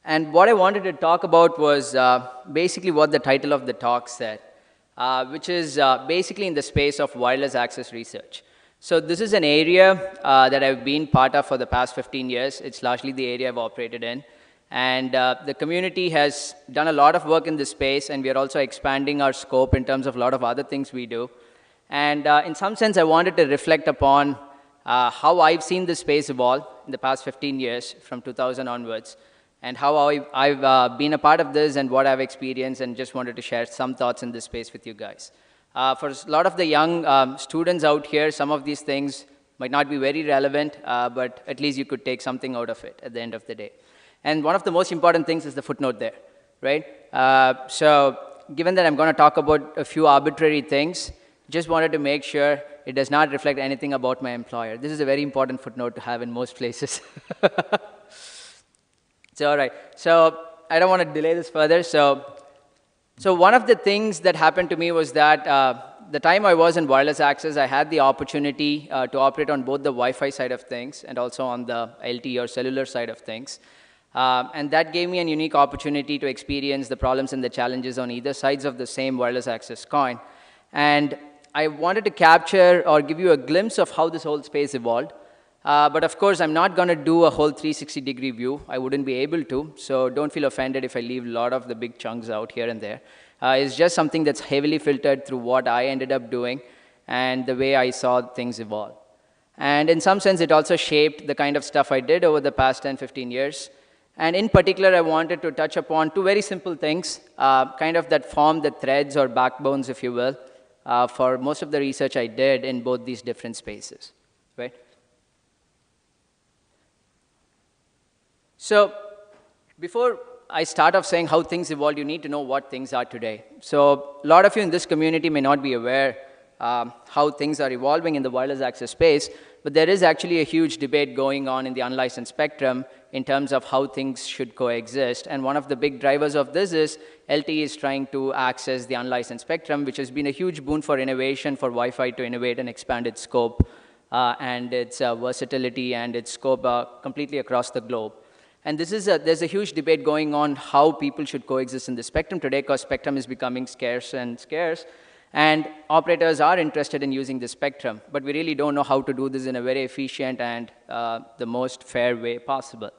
And what I wanted to talk about was basically what the title of the talk said, which is basically in the space of wireless access research. So this is an area that I've been part of for the past 15 years. It's largely the area I've operated in. And the community has done a lot of work in this space, and we are also expanding our scope in terms of a lot of other things we do. And in some sense, I wanted to reflect upon how I've seen this space evolve in the past 15 years, from 2000 onwards, and how I've been a part of this and what I've experienced, and just wanted to share some thoughts in this space with you guys. For a lot of the young students out here, some of these things might not be very relevant, but at least you could take something out of it at the end of the day. And one of the most important things is the footnote there, right? So given that I'm going to talk about a few arbitrary things, just wanted to make sure it does not reflect anything about my employer. This is a very important footnote to have in most places. So, all right. So I don't want to delay this further. So one of the things that happened to me was that the time I was in wireless access, I had the opportunity to operate on both the Wi-Fi side of things and also on the LTE or cellular side of things. And that gave me a unique opportunity to experience the problems and the challenges on either sides of the same wireless access coin. And I wanted to capture or give you a glimpse of how this whole space evolved. But of course, I'm not going to do a whole 360-degree view. I wouldn't be able to. So don't feel offended if I leave a lot of the big chunks out here and there. It's just something that's heavily filtered through what I ended up doing and the way I saw things evolve. And in some sense, it also shaped the kind of stuff I did over the past 10, 15 years. And in particular, I wanted to touch upon two very simple things, kind of that form the threads or backbones, if you will, for most of the research I did in both these different spaces, right? So before I start off saying how things evolved, you need to know what things are today. So a lot of you in this community may not be aware how things are evolving in the wireless access space, but there is actually a huge debate going on in the unlicensed spectrum in terms of how things should coexist. And one of the big drivers of this is LTE is trying to access the unlicensed spectrum, which has been a huge boon for innovation, for Wi-Fi to innovate and expand its scope and its versatility and its scope completely across the globe. And there's a huge debate going on how people should coexist in the spectrum today, because spectrum is becoming scarce and scarce. And operators are interested in using the spectrum, but we really don't know how to do this in a very efficient and the most fair way possible.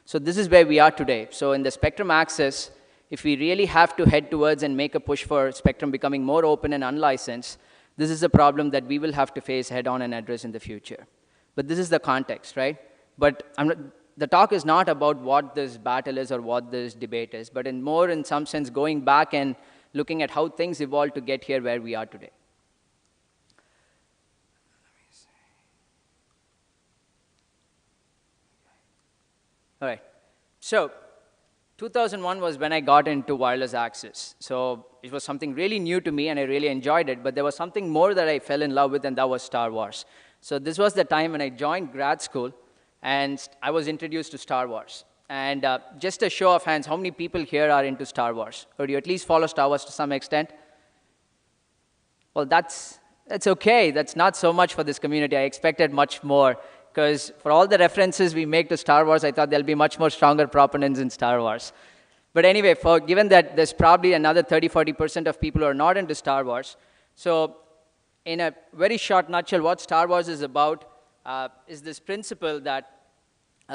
So this is where we are today. So in the spectrum access, if we really have to head towards and make a push for spectrum becoming more open and unlicensed, this is a problem that we will have to face head on and address in the future. But this is the context, right? But the talk is not about what this battle is or what this debate is, but in some sense, going back and looking at how things evolved to get here where we are today. All right. So 2001 was when I got into wireless access. So it was something really new to me, and I really enjoyed it. But there was something more that I fell in love with, and that was Star Wars. So this was the time when I joined grad school, and I was introduced to Star Wars. And just a show of hands, how many people here are into Star Wars? Or do you at least follow Star Wars to some extent? Well, that's OK. That's not so much for this community. I expected much more, because for all the references we make to Star Wars, I thought there'll be much more stronger proponents in Star Wars. But anyway, given that there's probably another 30–40% of people who are not into Star Wars, so in a very short nutshell, what Star Wars is about is this principle that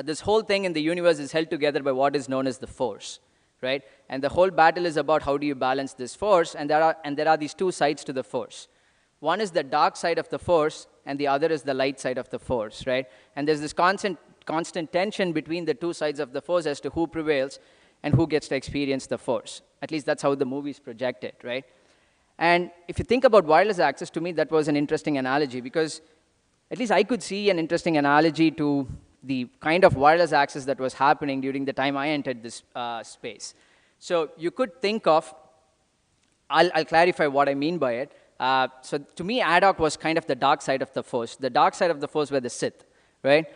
this whole thing in the universe is held together by what is known as the Force, right? And the whole battle is about how do you balance this Force, and there are these two sides to the Force. One is the dark side of the Force, and the other is the light side of the Force, right? And there's this constant tension between the two sides of the Force as to who prevails and who gets to experience the Force. At least that's how the movies project it, right? And if you think about wireless access, to me, that was an interesting analogy, because at least I could see an interesting analogy to the kind of wireless access that was happening during the time I entered this space. So you could think of, I'll clarify what I mean by it. So to me, ad hoc was kind of the dark side of the Force. The dark side of the Force were the Sith, right?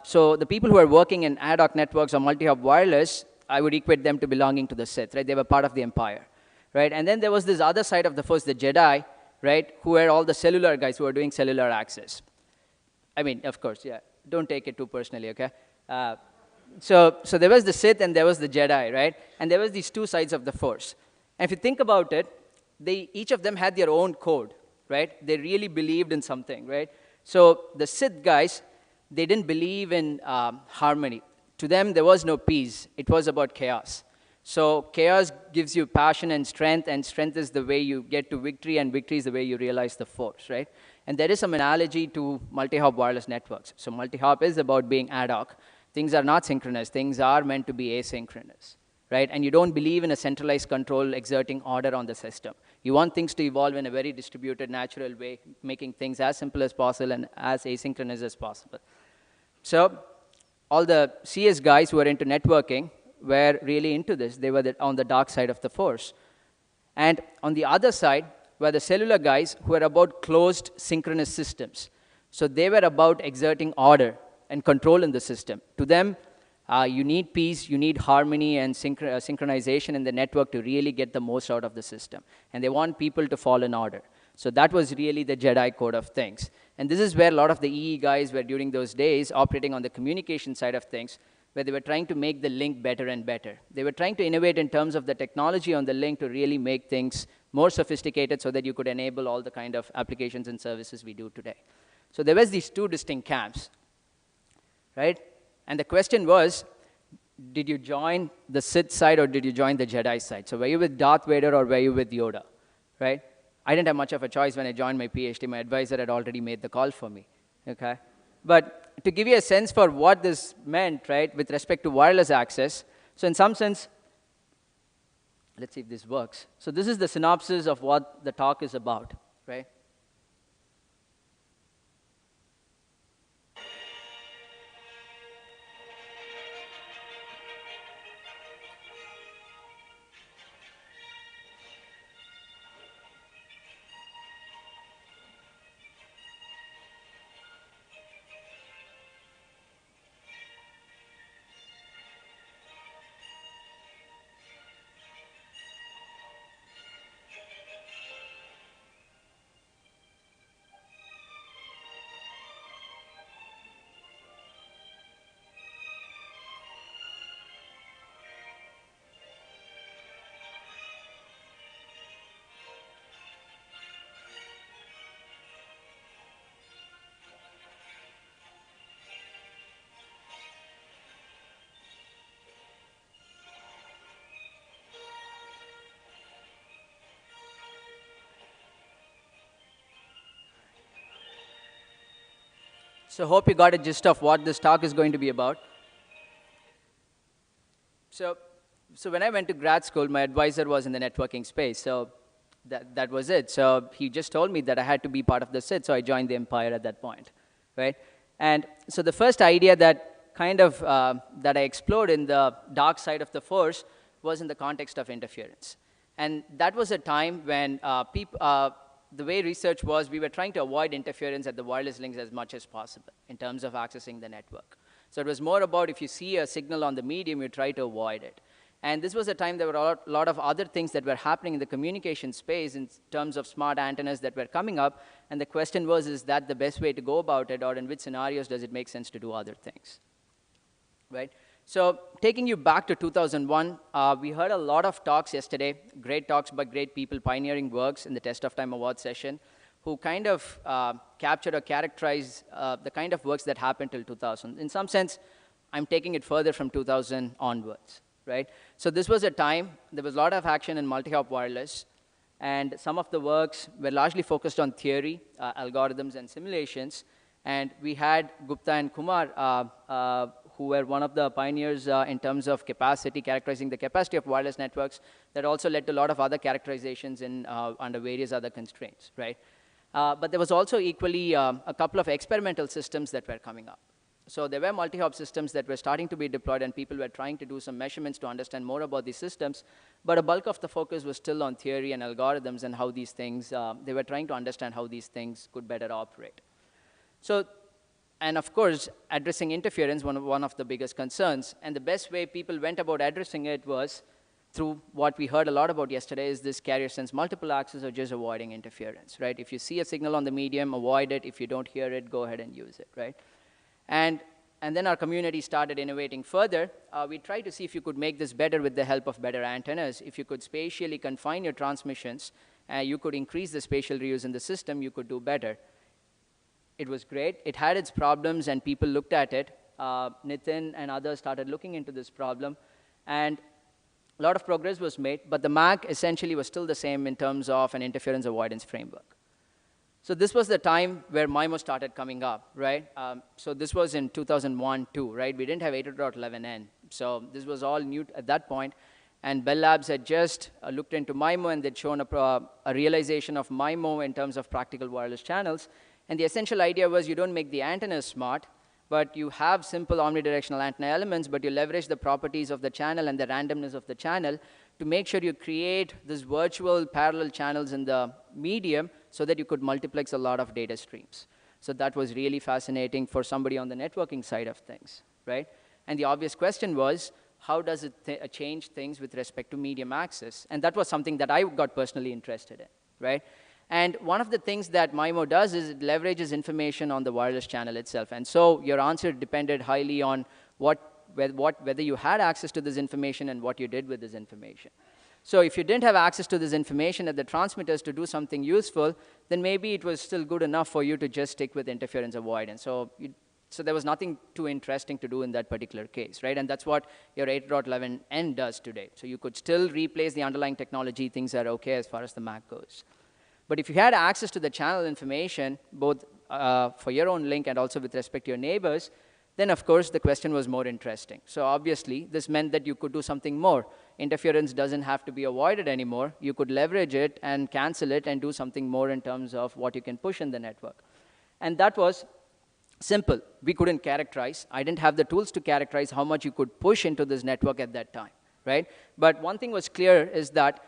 So the people who are working in ad hoc networks or multi-hop wireless, I would equate them to belonging to the Sith, right? They were part of the Empire, right? And then there was this other side of the Force, the Jedi, right? Who were all the cellular guys who were doing cellular access. I mean, of course, yeah. Don't take it too personally, okay? So there was the Sith and there was the Jedi, right? And there was these two sides of the Force. And if you think about it, each of them had their own code, right? They really believed in something, right? So the Sith guys, they didn't believe in harmony. To them, there was no peace. It was about chaos. So chaos gives you passion and strength is the way you get to victory, and victory is the way you realize the Force, right? And there is some analogy to multi-hop wireless networks. So multi-hop is about being ad hoc. Things are not synchronous. Things are meant to be asynchronous, right? And you don't believe in a centralized control exerting order on the system. You want things to evolve in a very distributed, natural way, making things as simple as possible and as asynchronous as possible. So all the CS guys who are into networking were really into this. They were on the dark side of the Force. And on the other side were the cellular guys who were about closed synchronous systems. So they were about exerting order and control in the system. To them, you need peace, you need harmony and synchronization in the network to really get the most out of the system. And they want people to fall in order. So that was really the Jedi code of things. And this is where a lot of the EE guys were during those days operating on the communication side of things, where they were trying to make the link better and better. They were trying to innovate in terms of the technology on the link to really make things more sophisticated so that you could enable all the kind of applications and services we do today. So there was these two distinct camps, right? And the question was, did you join the Sith side or did you join the Jedi side? So were you with Darth Vader or were you with Yoda, right? I didn't have much of a choice when I joined my PhD. My advisor had already made the call for me, okay? But to give you a sense for what this meant, right, with respect to wireless access, so in some sense, let's see if this works. So this is the synopsis of what the talk is about, right? So hope you got a gist of what this talk is going to be about. So when I went to grad school, my advisor was in the networking space, so that was it. So he just told me that I had to be part of the SID, so I joined the Empire at that point, right? And so the first idea that kind of, that I explored in the dark side of the Force was in the context of interference. And that was a time when the way research was, we were trying to avoid interference at the wireless links as much as possible in terms of accessing the network. So it was more about if you see a signal on the medium, you try to avoid it. And this was a time there were a lot of other things that were happening in the communication space in terms of smart antennas that were coming up. And the question was, is that the best way to go about it, or in which scenarios does it make sense to do other things, right? So taking you back to 2001, we heard a lot of talks yesterday, great talks by great people, pioneering works in the Test of Time Award session, who kind of captured or characterized the kind of works that happened till 2000. In some sense, I'm taking it further from 2000 onwards, right? So this was a time, there was a lot of action in multi-hop wireless, and some of the works were largely focused on theory, algorithms, and simulations. And we had Gupta and Kumar, who were one of the pioneers in terms of capacity, characterizing the capacity of wireless networks, that also led to a lot of other characterizations in, under various other constraints, right? But there was also equally a couple of experimental systems that were coming up. So there were multi-hop systems that were starting to be deployed, and people were trying to do some measurements to understand more about these systems, but a bulk of the focus was still on theory and algorithms and how these things, they were trying to understand how these things could better operate. So, and of course, addressing interference, one of the biggest concerns, and the best way people went about addressing it was through what we heard a lot about yesterday, is this carrier sense multiple access or just avoiding interference, right? If you see a signal on the medium, avoid it. If you don't hear it, go ahead and use it, right? And and then our community started innovating further. We tried to see if you could make this better with the help of better antennas. If you could spatially confine your transmissions, you could increase the spatial reuse in the system, you could do better. It was great. It had its problems, and people looked at it. Nitin and others started looking into this problem, and a lot of progress was made, but the MAC essentially was still the same in terms of an interference avoidance framework. So this was the time where MIMO started coming up, right? So this was in 2001, too, right? We didn't have 802.11n. So this was all new at that point. And Bell Labs had just looked into MIMO, and they'd shown a realization of MIMO in terms of practical wireless channels. And the essential idea was you don't make the antennas smart, but you have simple omnidirectional antenna elements, but you leverage the properties of the channel and the randomness of the channel to make sure you create these virtual parallel channels in the medium so that you could multiplex a lot of data streams. So that was really fascinating for somebody on the networking side of things, right? And the obvious question was, how does it change things with respect to medium access? And that was something that I got personally interested in, right? And one of the things that MIMO does is it leverages information on the wireless channel itself. And so your answer depended highly on whether you had access to this information and what you did with this information. So if you didn't have access to this information at the transmitters to do something useful, then maybe it was still good enough for you to just stick with interference avoidance. So there was nothing too interesting to do in that particular case, right? And that's what your 8.11n does today. So you could still replace the underlying technology. Things are OK as far as the MAC goes. But if you had access to the channel information, both for your own link and also with respect to your neighbors, then of course the question was more interesting. So obviously, this meant that you could do something more. Interference doesn't have to be avoided anymore. You could leverage it and cancel it and do something more in terms of what you can push in the network. And that was simple. We couldn't characterize. I didn't have the tools to characterize how much you could push into this network at that time, right? But one thing was clear is that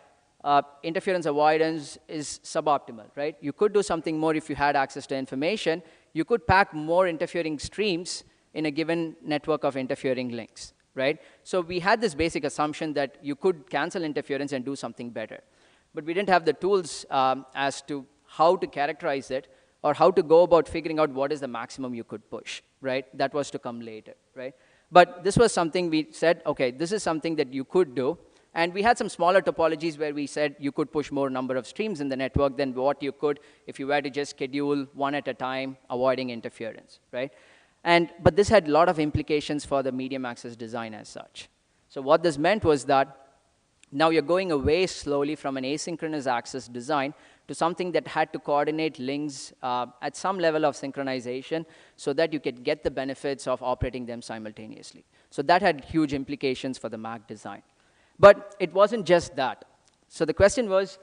interference avoidance is suboptimal, right? You could do something more if you had access to information. You could pack more interfering streams in a given network of interfering links, right? So we had this basic assumption that you could cancel interference and do something better. But we didn't have the tools as to how to characterize it or how to go about figuring out what is the maximum you could push, right? That was to come later, right? But this was something we said, OK, this is something that you could do. And we had some smaller topologies where we said you could push more number of streams in the network than what you could if you were to just schedule one at a time, avoiding interference, right? But this had a lot of implications for the medium access design as such. So what this meant was that now you're going away slowly from an asynchronous access design to something that had to coordinate links at some level of synchronization so that you could get the benefits of operating them simultaneously. So that had huge implications for the MAC design. But it wasn't just that. So the question was,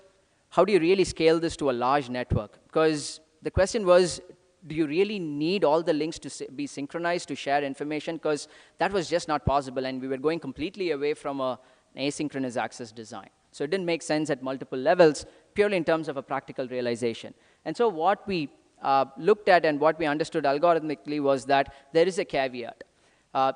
how do you really scale this to a large network? Because the question was, do you really need all the links to be synchronized to share information? Because that was just not possible, and we were going completely away from an asynchronous access design. So it didn't make sense at multiple levels, purely in terms of a practical realization. And so what we looked at and what we understood algorithmically was that there is a caveat.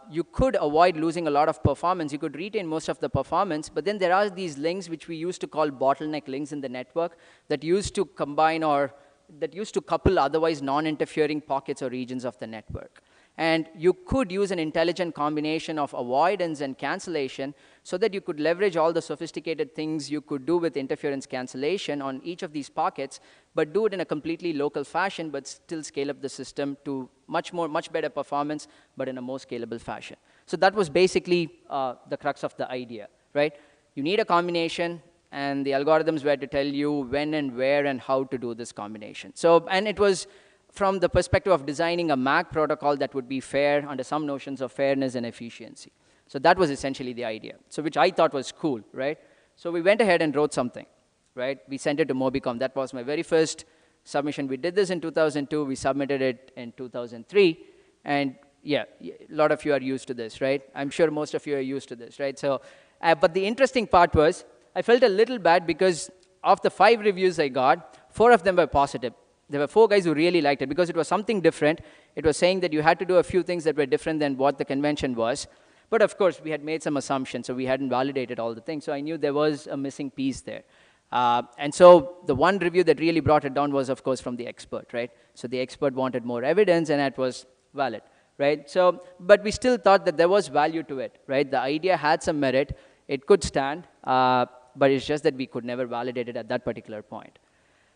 You could avoid losing a lot of performance. You could retain most of the performance. But then there are these links which we used to call bottleneck links in the network that used to combine or that used to couple otherwise non-interfering pockets or regions of the network. And you could use an intelligent combination of avoidance and cancellation so that you could leverage all the sophisticated things you could do with interference cancellation on each of these pockets, but do it in a completely local fashion, but still scale up the system to much better performance, but in a more scalable fashion. So that was basically the crux of the idea, right? You need a combination, and the algorithms were to tell you when and where and how to do this combination. So, and it was from the perspective of designing a MAC protocol that would be fair under some notions of fairness and efficiency. So that was essentially the idea, so which I thought was cool, right? So we went ahead and wrote something, right? We sent it to MobiCom. That was my very first submission. We did this in 2002. We submitted it in 2003. And yeah, a lot of you are used to this, right? I'm sure most of you are used to this, right? So, but the interesting part was I felt a little bad because of the 5 reviews I got, 4 of them were positive. There were 4 guys who really liked it because it was something different. It was saying that you had to do a few things that were different than what the convention was. But of course, we had made some assumptions, so we hadn't validated all the things. So I knew there was a missing piece there. And so the one review that really brought it down was, of course, from the expert, right? So the expert wanted more evidence, and that was valid. right? So, but we still thought that there was value to it, right? The idea had some merit. It could stand, but it's just that we could never validate it at that particular point.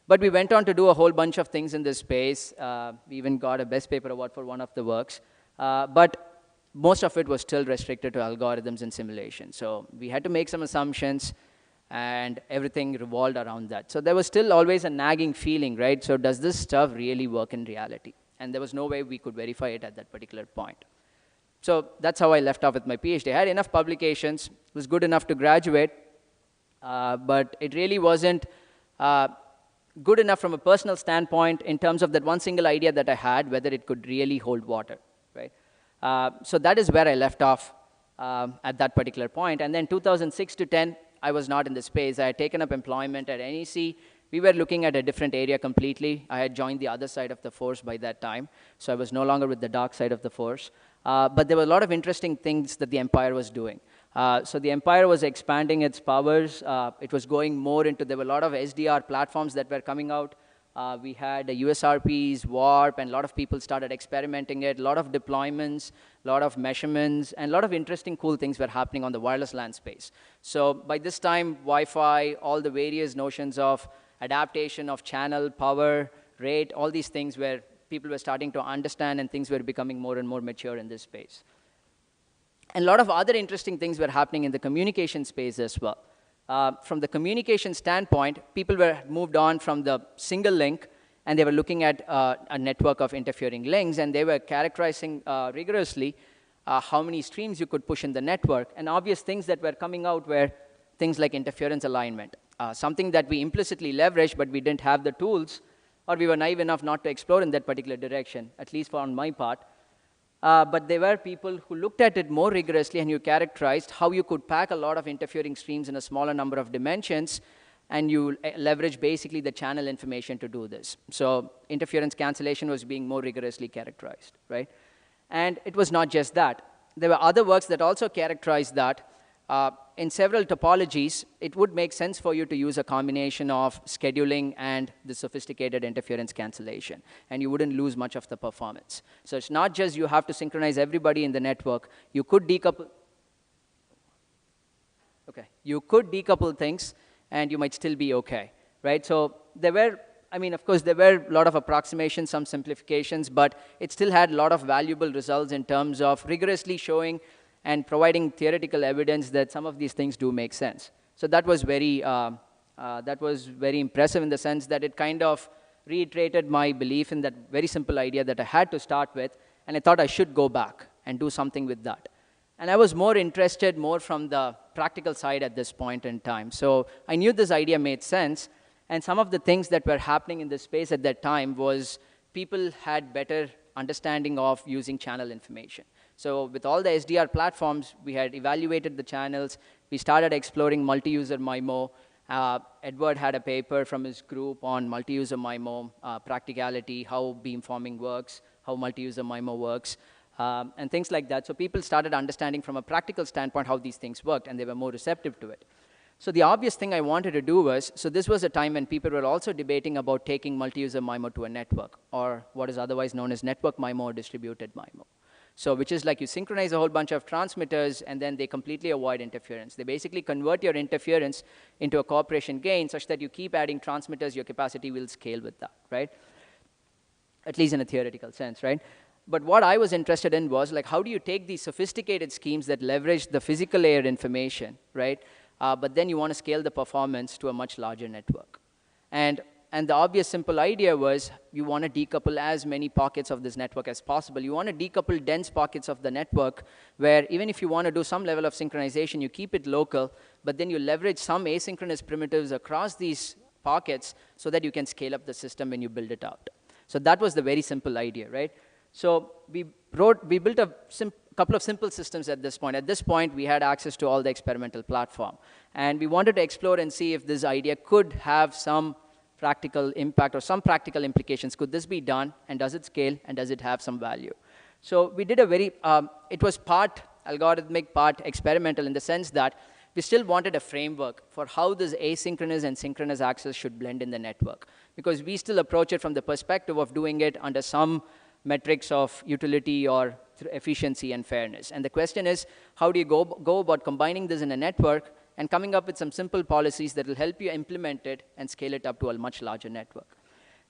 But we went on to do a whole bunch of things in this space. We even got a Best Paper Award for one of the works. But most of it was still restricted to algorithms and simulation. So we had to make some assumptions, and everything revolved around that. So there was still always a nagging feeling, right? So does this stuff really work in reality? And there was no way we could verify it at that particular point. So that's how I left off with my PhD. I had enough publications. It was good enough to graduate. But it really wasn't good enough from a personal standpoint in terms of that one single idea that I had, whether it could really hold water, right? So that is where I left off at that particular point. And then 2006 to 10, I was not in the space. I had taken up employment at NEC. We were looking at a different area completely. I had joined the other side of the force by that time, so I was no longer with the dark side of the force. But there were a lot of interesting things that the Empire was doing. So the Empire was expanding its powers. It was going more into, there were a lot of SDR platforms that were coming out. We had USRPs, WARP, and a lot of people started experimenting it, a lot of deployments, a lot of measurements, and a lot of interesting, cool things were happening on the wireless LAN space. So by this time, Wi-Fi, all the various notions of adaptation of channel, power, rate, all these things where people were starting to understand, and things were becoming more and more mature in this space. And a lot of other interesting things were happening in the communication space as well. From the communication standpoint, people were moved on from the single link, and they were looking at a network of interfering links, and they were characterizing rigorously how many streams you could push in the network. And obvious things that were coming out were things like interference alignment, something that we implicitly leveraged, but we didn't have the tools, or we were naive enough not to explore in that particular direction, at least on my part. But there were people who looked at it more rigorously, and you characterized how you could pack a lot of interfering streams in a smaller number of dimensions, and you leverage basically the channel information to do this. So interference cancellation was being more rigorously characterized, right? And it was not just that. There were other works that also characterized that. In several topologies, it would make sense for you to use a combination of scheduling and the sophisticated interference cancellation, and you wouldn't lose much of the performance. So it's not just you have to synchronize everybody in the network. You could decouple. Okay, you could decouple things, and you might still be okay, right? So there were, I mean, of course, there were a lot of approximations, some simplifications, but it still had a lot of valuable results in terms of rigorously showing and providing theoretical evidence that some of these things do make sense. So that was very impressive in the sense that it kind of reiterated my belief in that very simple idea that I had to start with, and I thought I should go back and do something with that. And I was more interested more from the practical side at this point in time. So I knew this idea made sense, and some of the things that were happening in this space at that time was people had better understanding of using channel information. So with all the SDR platforms, we had evaluated the channels. We started exploring multi-user MIMO. Edward had a paper from his group on multi-user MIMO, practicality, how beamforming works, how multi-user MIMO works, and things like that. So people started understanding from a practical standpoint how these things worked, and they were more receptive to it. So the obvious thing I wanted to do was, so this was a time when people were also debating about taking multi-user MIMO to a network, or what is otherwise known as network MIMO or distributed MIMO. So which is like you synchronize a whole bunch of transmitters, and then they completely avoid interference. They basically convert your interference into a cooperation gain such that you keep adding transmitters, your capacity will scale with that, right? At least in a theoretical sense, right? But what I was interested in was, like, how do you take these sophisticated schemes that leverage the physical layer information, right? But then you want to scale the performance to a much larger network. And the obvious simple idea was you want to decouple as many pockets of this network as possible. You want to decouple dense pockets of the network where even if you want to do some level of synchronization, you keep it local, but then you leverage some asynchronous primitives across these pockets so that you can scale up the system when you build it out. So that was the very simple idea, right? So we built a couple of simple systems at this point. At this point, we had access to all the experimental platform. And we wanted to explore and see if this idea could have some practical impact or some practical implications. Could this be done, and does it scale, and does it have some value? So we did a very, it was part algorithmic, part experimental in the sense that we still wanted a framework for how this asynchronous and synchronous access should blend in the network. Because we still approach it from the perspective of doing it under some metrics of utility or through efficiency and fairness. And the question is, how do you go about combining this in a network and coming up with some simple policies that will help you implement it and scale it up to a much larger network?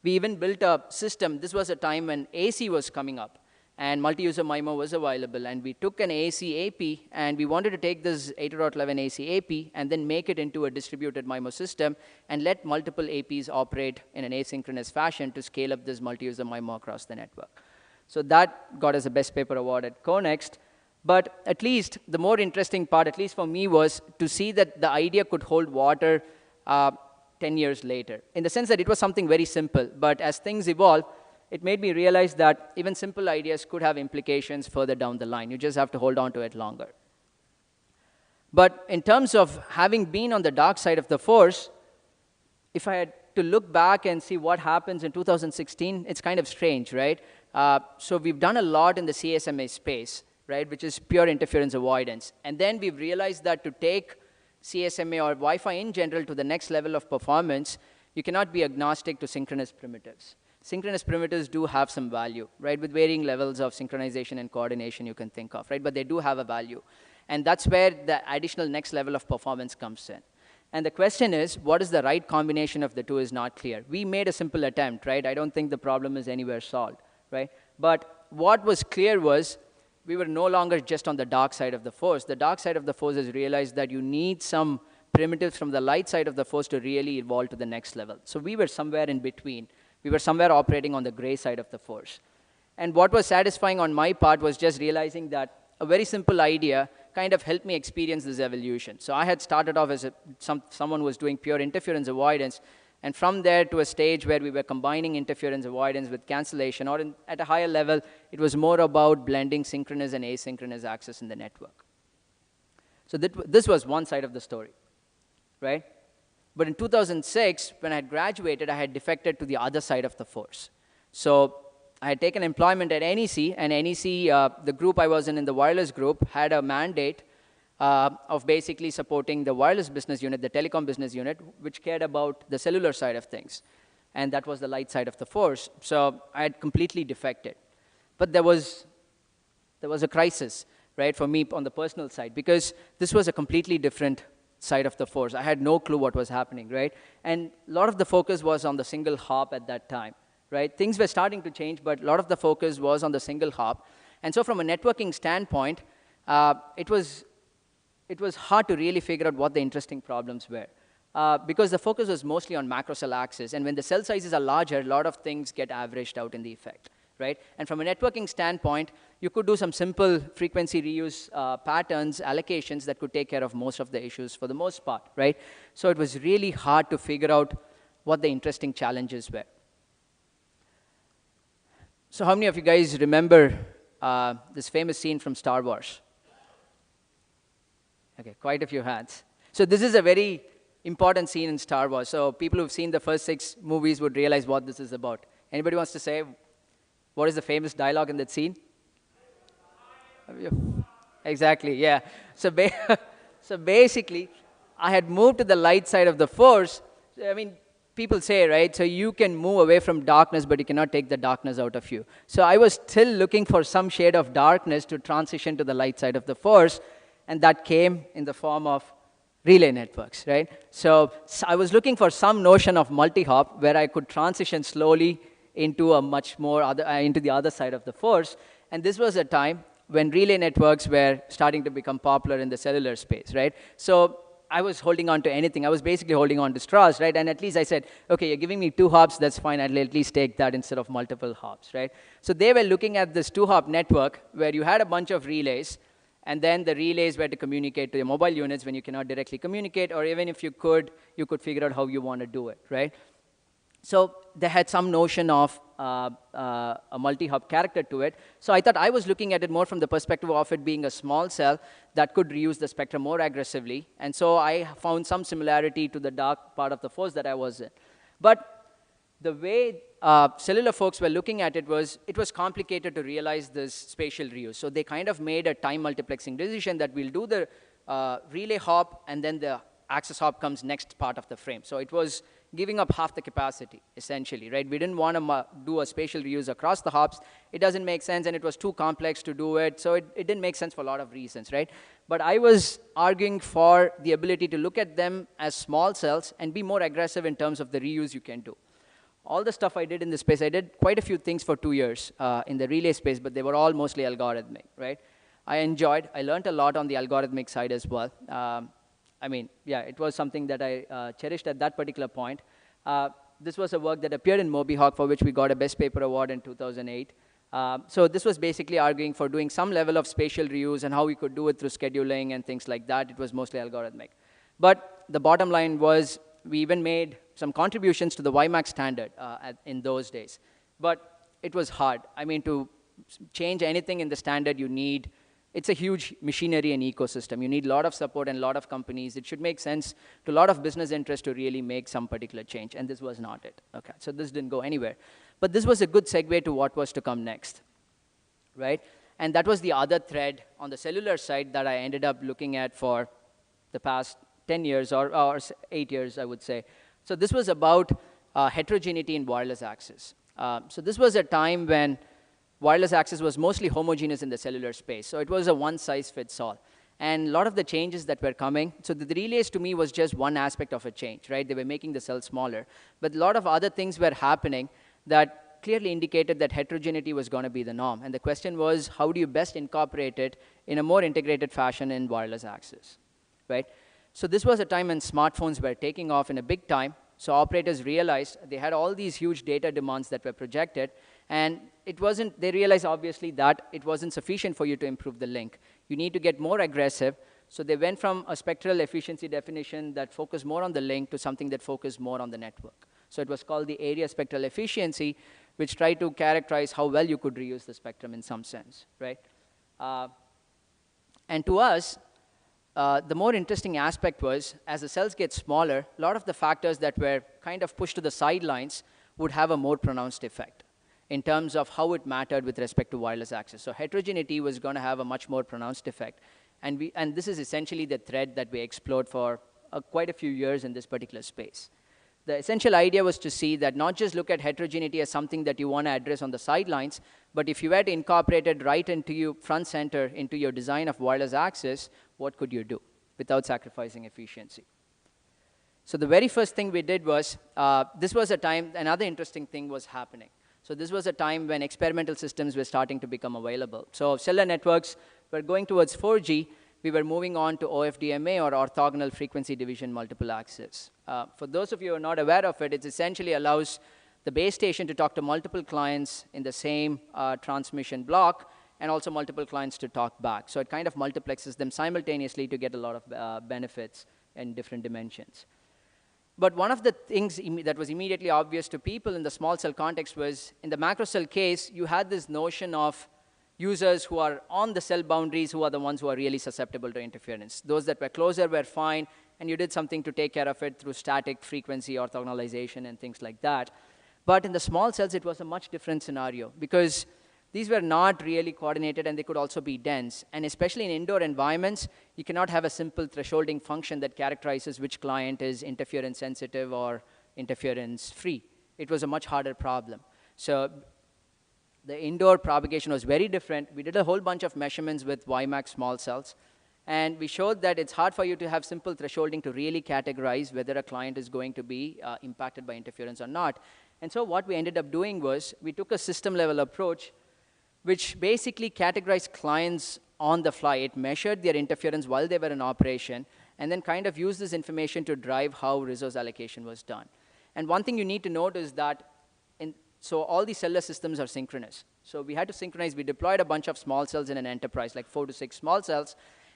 We even built a system. This was a time when AC was coming up, and multi-user MIMO was available, and we took an AC AP, and we wanted to take this 8.11 AC AP and then make it into a distributed MIMO system and let multiple APs operate in an asynchronous fashion to scale up this multi-user MIMO across the network. So that got us a Best Paper Award at CONEXT. But at least the more interesting part, at least for me, was to see that the idea could hold water 10 years later, in the sense that it was something very simple. But as things evolve, it made me realize that even simple ideas could have implications further down the line. You just have to hold on to it longer. But in terms of having been on the dark side of the force, if I had to look back and see what happens in 2016, it's kind of strange, right? So we've done a lot in the CSMA space, right, which is pure interference avoidance. And then we've realized that to take CSMA or Wi-Fi in general to the next level of performance, you cannot be agnostic to synchronous primitives. Synchronous primitives do have some value, right, with varying levels of synchronization and coordination you can think of, right, but they do have a value. And that's where the additional next level of performance comes in. And the question is, what is the right combination of the two is not clear. We made a simple attempt, right? I don't think the problem is anywhere solved, right? But what was clear was we were no longer just on the dark side of the force. The dark side of the force has realized that you need some primitives from the light side of the force to really evolve to the next level. So we were somewhere in between. We were somewhere operating on the gray side of the force. And what was satisfying on my part was just realizing that a very simple idea kind of helped me experience this evolution. So I had started off as someone who was doing pure interference avoidance, and from there to a stage where we were combining interference avoidance with cancellation, or at a higher level, it was more about blending synchronous and asynchronous access in the network. So this was one side of the story, right? But in 2006, when I had graduated, I had defected to the other side of the force. So I had taken employment at NEC, and NEC, the group I was in the wireless group, had a mandate of basically supporting the wireless business unit, the telecom business unit, which cared about the cellular side of things. And that was the light side of the force. So I had completely defected. But there was a crisis, right, for me on the personal side, because this was a completely different side of the force. I had no clue what was happening, right? And a lot of the focus was on the single hop at that time, right? Things were starting to change, but a lot of the focus was on the single hop. And so from a networking standpoint, it was hard to really figure out what the interesting problems were, because the focus was mostly on macro cell access. And when the cell sizes are larger, a lot of things get averaged out in the effect, right? And from a networking standpoint, you could do some simple frequency reuse patterns, allocations that could take care of most of the issues for the most part, right? So it was really hard to figure out what the interesting challenges were. So how many of you guys remember this famous scene from Star Wars? Okay, quite a few hands. So this is a very important scene in Star Wars. So people who've seen the first 6 movies would realize what this is about. Anybody wants to say what is the famous dialogue in that scene? Exactly, yeah. So basically, I had moved to the light side of the force. I mean, people say, right, so you can move away from darkness, but you cannot take the darkness out of you. So I was still looking for some shade of darkness to transition to the light side of the force, and that came in the form of relay networks, right? So I was looking for some notion of multi-hop where I could transition slowly into a much more into the other side of the force. And this was a time when relay networks were starting to become popular in the cellular space, right? So I was holding on to anything. I was basically holding on to straws, right? And at least I said, okay, you're giving me 2 hops, that's fine. I'll at least take that instead of multiple hops, right? So they were looking at this 2-hop network where you had a bunch of relays, and then the relays were to communicate to your mobile units when you cannot directly communicate, or even if you could figure out how you want to do it, right? So they had some notion of a multi-hop character to it. So I thought I was looking at it more from the perspective of it being a small cell that could reuse the spectrum more aggressively. And so I found some similarity to the dark part of the force that I was in. But the way cellular folks were looking at it was complicated to realize this spatial reuse. So they kind of made a time multiplexing decision that we'll do the relay hop, and then the access hop comes next part of the frame. So it was giving up half the capacity, essentially, right? We didn't want to do a spatial reuse across the hops. It doesn't make sense, and it was too complex to do it, so it didn't make sense for a lot of reasons, right? But I was arguing for the ability to look at them as small cells and be more aggressive in terms of the reuse you can do. All the stuff I did in this space, I did quite a few things for 2 years in the relay space, but they were all mostly algorithmic, right? I learned a lot on the algorithmic side as well. I mean, yeah, it was something that I cherished at that particular point. This was a work that appeared in MobiHawk, for which we got a Best Paper Award in 2008. So this was basically arguing for doing some level of spatial reuse and how we could do it through scheduling and things like that. It was mostly algorithmic. But the bottom line was we even made some contributions to the WiMAX standard in those days. But it was hard. I mean, to change anything in the standard, you need, it's a huge machinery and ecosystem. You need a lot of support and a lot of companies. It should make sense to a lot of business interest to really make some particular change, and this was not it. Okay, so this didn't go anywhere. But this was a good segue to what was to come next, right? And that was the other thread on the cellular side that I ended up looking at for the past 10 years or 8 years, I would say. So this was about heterogeneity in wireless access. So this was a time when wireless access was mostly homogeneous in the cellular space. So it was a one-size-fits-all. And a lot of the changes that were coming, so the relays to me was just one aspect of a change, right? They were making the cell smaller. But a lot of other things were happening that clearly indicated that heterogeneity was going to be the norm. And the question was, how do you best incorporate it in a more integrated fashion in wireless access, right? So this was a time when smartphones were taking off in a big time. So operators realized they had all these huge data demands that were projected, and they realized obviously that it wasn't sufficient for you to improve the link. You need to get more aggressive. So they went from a spectral efficiency definition that focused more on the link to something that focused more on the network. So it was called the area spectral efficiency, which tried to characterize how well you could reuse the spectrum in some sense, right? And to us, the more interesting aspect was, as the cells get smaller, a lot of the factors that were kind of pushed to the sidelines would have a more pronounced effect in terms of how it mattered with respect to wireless access. So heterogeneity was going to have a much more pronounced effect. And this is essentially the thread that we explored for quite a few years in this particular space. The essential idea was to see that not just look at heterogeneity as something that you want to address on the sidelines, but if you were to incorporate it right into your front center, into your design of wireless access, what could you do without sacrificing efficiency? So the very first thing we did was, this was a time, another interesting thing was happening. So this was a time when experimental systems were starting to become available. So cellular networks were going towards 4G. We were moving on to OFDMA, or orthogonal frequency division multiple access. For those of you who are not aware of it, it essentially allows the base station to talk to multiple clients in the same transmission block, and also multiple clients to talk back. So it kind of multiplexes them simultaneously to get a lot of benefits in different dimensions. But one of the things that was immediately obvious to people in the small cell context was, in the macro cell case, you had this notion of users who are on the cell boundaries who are the ones who are really susceptible to interference. Those that were closer were fine, and you did something to take care of it through static frequency orthogonalization and things like that. But in the small cells, it was a much different scenario, because these were not really coordinated, and they could also be dense. And especially in indoor environments, you cannot have a simple thresholding function that characterizes which client is interference sensitive or interference free. It was a much harder problem. So the indoor propagation was very different. We did a whole bunch of measurements with WiMAX small cells, and we showed that it's hard for you to have simple thresholding to really categorize whether a client is going to be impacted by interference or not. And so what we ended up doing was, we took a system-level approach which basically categorized clients on the fly. It measured their interference while they were in operation, and then kind of used this information to drive how resource allocation was done. And one thing you need to note is that, so all these cellular systems are synchronous. So we had to synchronize. We deployed a bunch of small cells in an enterprise, like 4 to 6 small cells,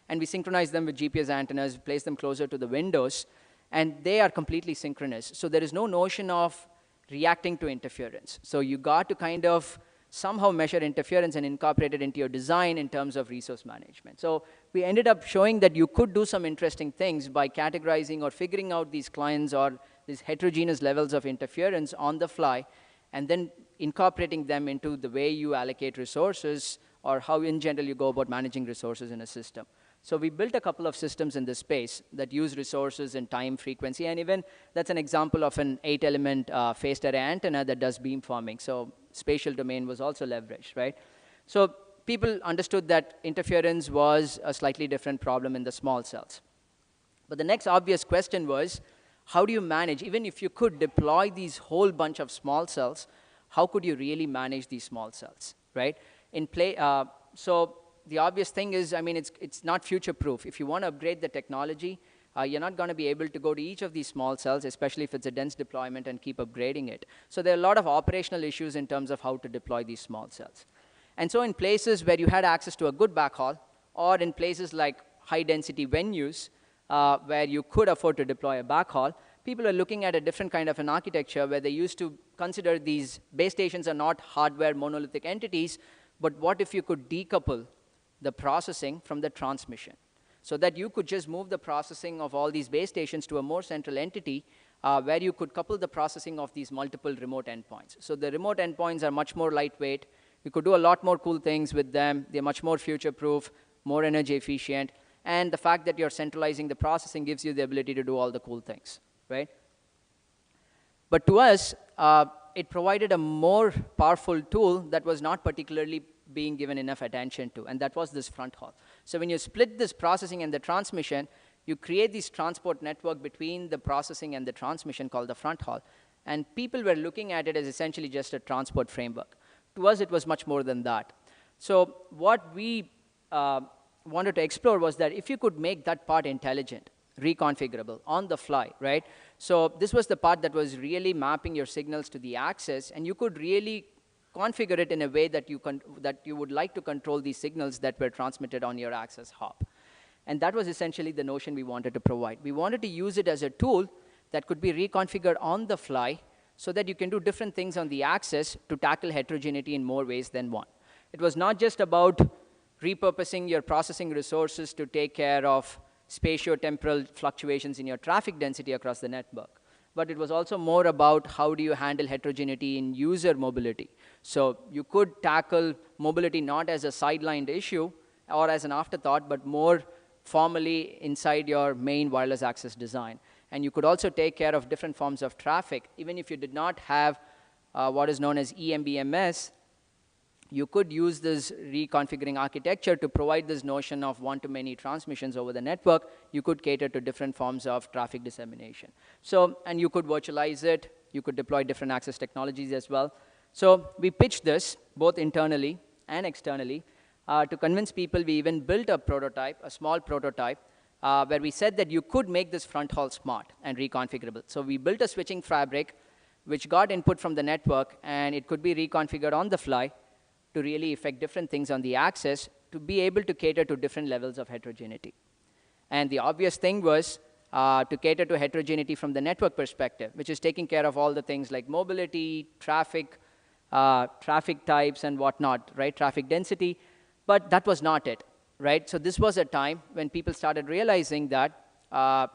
and we synchronized them with GPS antennas, placed them closer to the windows, and they are completely synchronous. So there is no notion of reacting to interference. So you got to kind of somehow measure interference and incorporate it into your design in terms of resource management. So we ended up showing that you could do some interesting things by categorizing or figuring out these clients or these heterogeneous levels of interference on the fly, and then incorporating them into the way you allocate resources or how in general you go about managing resources in a system. So we built a couple of systems in this space that use resources and time frequency, and even that's an example of an 8-element phased array antenna that does beamforming. So spatial domain was also leveraged, right? So people understood that interference was a slightly different problem in the small cells. But the next obvious question was, how do you manage, even if you could deploy these whole bunch of small cells, how could you really manage these small cells, right? So the obvious thing is, I mean, it's not future-proof. If you want to upgrade the technology, you're not going to be able to go to each of these small cells, especially if it's a dense deployment, and keep upgrading it. So there are a lot of operational issues in terms of how to deploy these small cells. And so in places where you had access to a good backhaul, or in places like high-density venues, where you could afford to deploy a backhaul, people are looking at a different kind of an architecture where they used to consider these base stations are not hardware monolithic entities, but what if you could decouple the processing from the transmission, so that you could just move the processing of all these base stations to a more central entity where you could couple the processing of these multiple remote endpoints. So the remote endpoints are much more lightweight. You could do a lot more cool things with them. They're much more future-proof, more energy efficient, and the fact that you're centralizing the processing gives you the ability to do all the cool things, right? But to us, it provided a more powerful tool that was not particularly being given enough attention to, and that was this front haul. So when you split this processing and the transmission, you create this transport network between the processing and the transmission called the front haul. And people were looking at it as essentially just a transport framework. To us, it was much more than that. So what we wanted to explore was that if you could make that part intelligent, reconfigurable, on the fly, right? So this was the part that was really mapping your signals to the access, and you could really configure it in a way that you would like to control these signals that were transmitted on your access hop. And that was essentially the notion we wanted to provide. We wanted to use it as a tool that could be reconfigured on the fly so that you can do different things on the access to tackle heterogeneity in more ways than one. It was not just about repurposing your processing resources to take care of spatio-temporal fluctuations in your traffic density across the network, but it was also more about how do you handle heterogeneity in user mobility. So you could tackle mobility not as a sidelined issue or as an afterthought, but more formally inside your main wireless access design. And you could also take care of different forms of traffic. Even if you did not have what is known as EMBMS, you could use this reconfiguring architecture to provide this notion of one-to-many transmissions over the network. You could cater to different forms of traffic dissemination. So, and you could virtualize it. You could deploy different access technologies as well. So we pitched this, both internally and externally. To convince people, we even built a prototype, a small prototype, where we said that you could make this front haul smart and reconfigurable. So we built a switching fabric, which got input from the network, and it could be reconfigured on the fly to really affect different things on the access to be able to cater to different levels of heterogeneity. And the obvious thing was to cater to heterogeneity from the network perspective, which is taking care of all the things like mobility, traffic types and whatnot, right? Traffic density. But that was not it, right? So this was a time when people started realizing that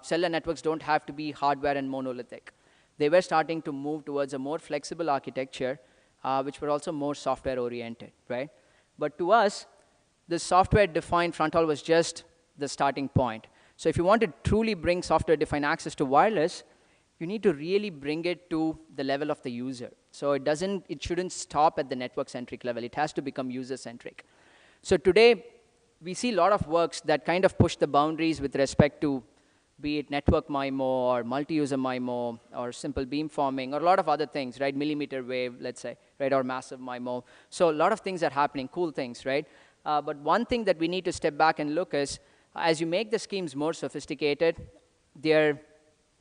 cellular networks don't have to be hardware and monolithic. They were starting to move towards a more flexible architecture, which were also more software-oriented, right? But to us, the software-defined front haul was just the starting point. So if you want to truly bring software-defined access to wireless, you need to really bring it to the level of the user. So it shouldn't stop at the network-centric level. It has to become user-centric. So today, we see a lot of works that kind of push the boundaries with respect to be it network MIMO or multi-user MIMO or simple beamforming or a lot of other things, right? Millimeter wave, let's say, right? Or massive MIMO. So a lot of things are happening, cool things, right? But one thing that we need to step back and look is, as you make the schemes more sophisticated, their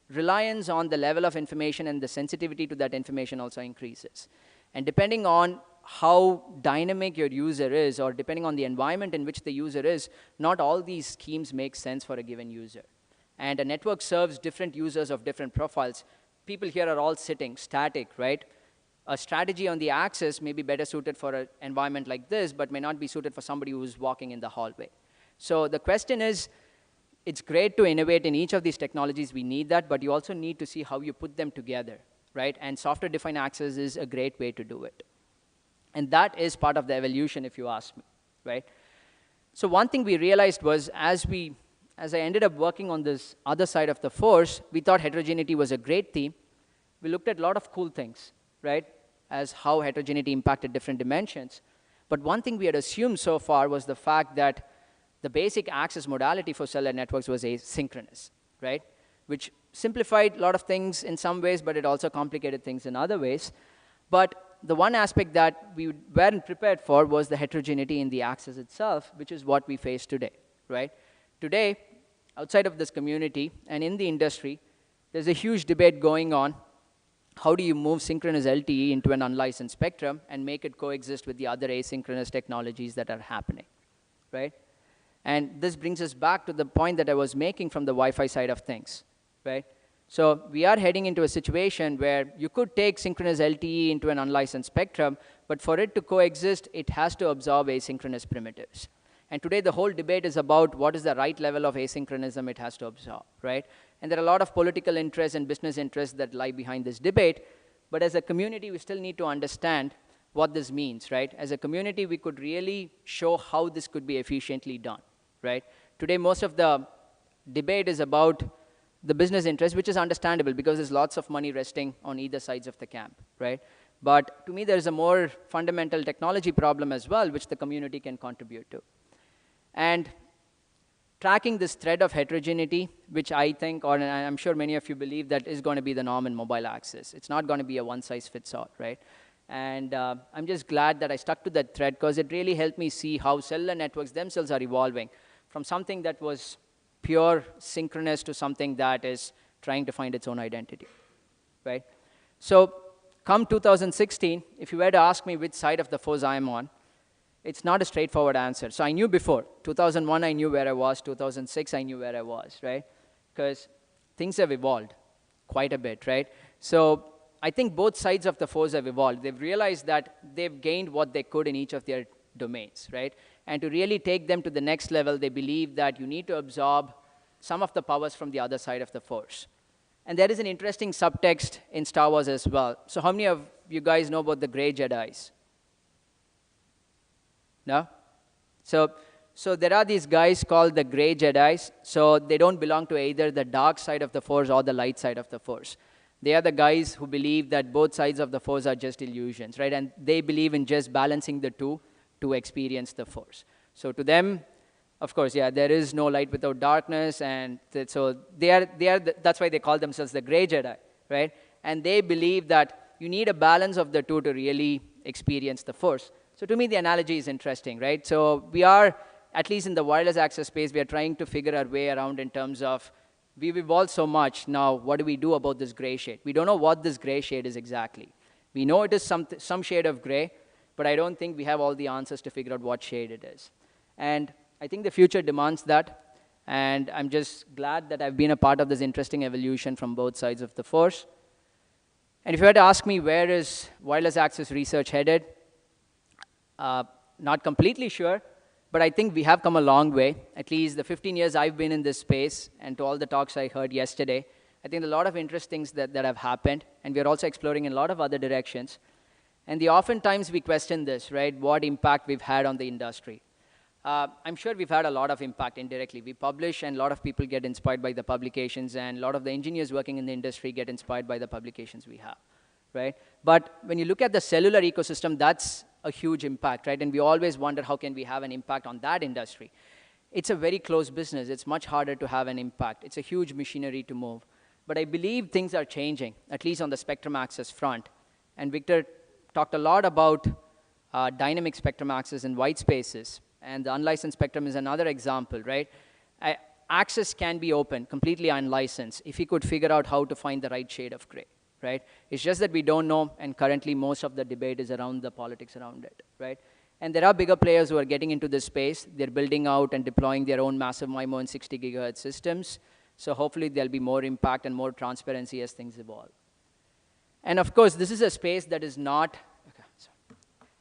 reliance on the level of information and the sensitivity to that information also increases. And depending on how dynamic your user is, or depending on the environment in which the user is, not all these schemes make sense for a given user. And a network serves different users of different profiles. People here are all sitting static, right? A strategy on the axis may be better suited for an environment like this, but may not be suited for somebody who's walking in the hallway. So the question is, it's great to innovate in each of these technologies. We need that, but you also need to see how you put them together, right? And software-defined access is a great way to do it. And that is part of the evolution, if you ask me. right? So one thing we realized was as I ended up working on this other side of the force, we thought heterogeneity was a great theme. We looked at a lot of cool things, right, as how heterogeneity impacted different dimensions. But one thing we had assumed so far was the fact that the basic access modality for cellular networks was asynchronous, right, which simplified a lot of things in some ways, but it also complicated things in other ways. But the one aspect that we weren't prepared for was the heterogeneity in the access itself, which is what we face today, right? Today, outside of this community and in the industry, there's a huge debate going on. How do you move synchronous LTE into an unlicensed spectrum and make it coexist with the other asynchronous technologies that are happening, right? And this brings us back to the point that I was making from the Wi-Fi side of things, right? So we are heading into a situation where you could take synchronous LTE into an unlicensed spectrum, but for it to coexist, it has to absorb asynchronous primitives. And today, the whole debate is about what is the right level of asynchronism it has to absorb, right? And there are a lot of political interests and business interests that lie behind this debate. But as a community, we still need to understand what this means, right? As a community, we could really show how this could be efficiently done, right? Today, most of the debate is about the business interest, which is understandable because there's lots of money resting on either sides of the camp, right? But to me, there's a more fundamental technology problem as well, which the community can contribute to. And tracking this thread of heterogeneity, which I think, or I'm sure many of you believe, that is going to be the norm in mobile access. It's not going to be a one-size-fits-all, right? And I'm just glad that I stuck to that thread because it really helped me see how cellular networks themselves are evolving from something that was pure synchronous to something that is trying to find its own identity, right? So come 2016, if you were to ask me which side of the force I am on, it's not a straightforward answer. So I knew before. 2001, I knew where I was. 2006, I knew where I was, right? Because things have evolved quite a bit, right? So I think both sides of the force have evolved. They've realized that they've gained what they could in each of their domains, right? And to really take them to the next level, they believe that you need to absorb some of the powers from the other side of the force. And there is an interesting subtext in Star Wars as well. So how many of you guys know about the Grey Jedis? No? So there are these guys called the Grey Jedis. So they don't belong to either the dark side of the force or the light side of the force. They are the guys who believe that both sides of the force are just illusions, right? And they believe in just balancing the two to experience the force. So to them, of course, yeah, there is no light without darkness. And so that's why they call themselves the Grey Jedi, right? And they believe that you need a balance of the two to really experience the force. So to me, the analogy is interesting, right? So we are, at least in the wireless access space, we are trying to figure our way around in terms of, we've evolved so much, now what do we do about this gray shade? We don't know what this gray shade is exactly. We know it is some shade of gray, but I don't think we have all the answers to figure out what shade it is. And I think the future demands that, and I'm just glad that I've been a part of this interesting evolution from both sides of the force. And if you were to ask me where is wireless access research headed, not completely sure, but I think we have come a long way. At least the 15 years I've been in this space, and to all the talks I heard yesterday, I think a lot of interesting things that have happened, and we're also exploring in a lot of other directions. And oftentimes we question this, right? What impact we've had on the industry. I'm sure we've had a lot of impact indirectly. We publish, and a lot of people get inspired by the publications, and a lot of the engineers working in the industry get inspired by the publications we have, right? But when you look at the cellular ecosystem, that's a huge impact, right? And we always wonder how can we have an impact on that industry. It's a very close business. It's much harder to have an impact. It's a huge machinery to move. But I believe things are changing, at least on the spectrum access front. And Victor talked a lot about dynamic spectrum access in white spaces. And the unlicensed spectrum is another example, right? Access can be open, completely unlicensed, if we could figure out how to find the right shade of gray. Right? It's just that we don't know, and currently most of the debate is around the politics around it, right? And there are bigger players who are getting into this space. They're building out and deploying their own massive MIMO and 60 gigahertz systems. So hopefully there'll be more impact and more transparency as things evolve. And of course, this is a space that is not,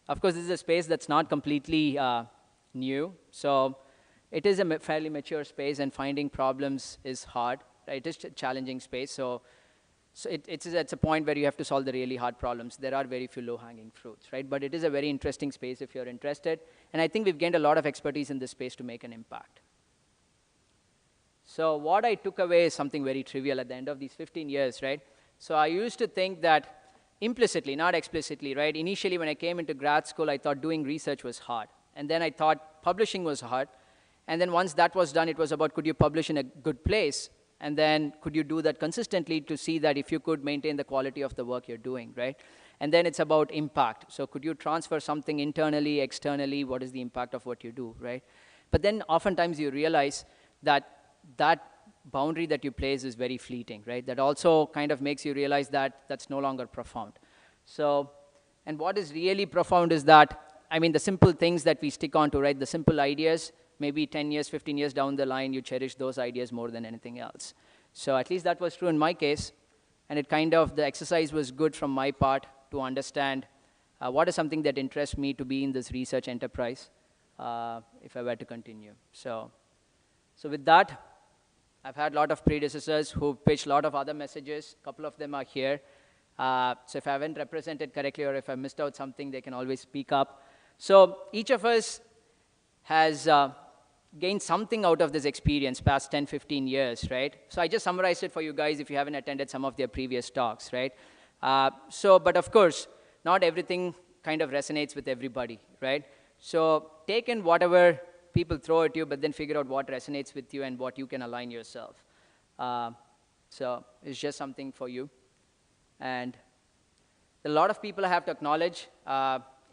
of course, this is a space that's not completely new. So it is a fairly mature space, and finding problems is hard. Right? It is a challenging space. So So it's a point where you have to solve the really hard problems. There are very few low-hanging fruits, right? But it is a very interesting space if you're interested. And I think we've gained a lot of expertise in this space to make an impact. So what I took away is something very trivial at the end of these 15 years, right? So I used to think that implicitly, not explicitly, right? Initially, when I came into grad school, I thought doing research was hard. And then I thought publishing was hard. And then once that was done, it was about could you publish in a good place? And then could you do that consistently to see that if you could maintain the quality of the work you're doing, right? And then it's about impact. So could you transfer something internally, externally? What is the impact of what you do, right? But then oftentimes you realize that that boundary that you place is very fleeting, right? That also kind of makes you realize that that's no longer profound. So, and what is really profound is that, I mean, the simple things that we stick on to, right? The simple ideas, maybe 10 years, 15 years down the line, you cherish those ideas more than anything else. So at least that was true in my case. And it kind of, the exercise was good from my part to understand what is something that interests me to be in this research enterprise if I were to continue. So with that, I've had a lot of predecessors who pitched a lot of other messages. A couple of them are here. So if I haven't represented correctly or if I missed out something, they can always speak up. So each of us has gained something out of this experience past 10, 15 years, right? So I just summarized it for you guys if you haven't attended some of their previous talks, right? But of course, not everything kind of resonates with everybody, right? So take in whatever people throw at you, but then figure out what resonates with you and what you can align yourself. So it's just something for you. And a lot of people I have to acknowledge,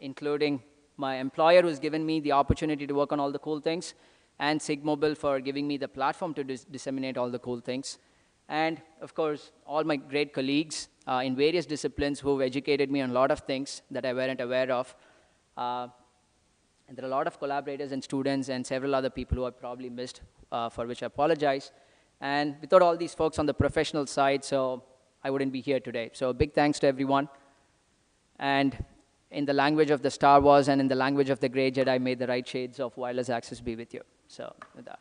including my employer who's given me the opportunity to work on all the cool things, and SigMobile for giving me the platform to disseminate all the cool things. And of course, all my great colleagues in various disciplines who've educated me on a lot of things that I weren't aware of. And there are a lot of collaborators and students and several other people who I probably missed, for which I apologize. And without all these folks on the professional side, so I wouldn't be here today. So big thanks to everyone. And in the language of the Star Wars and in the language of the Grey Jedi, may the right shades of wireless access be with you. So with that.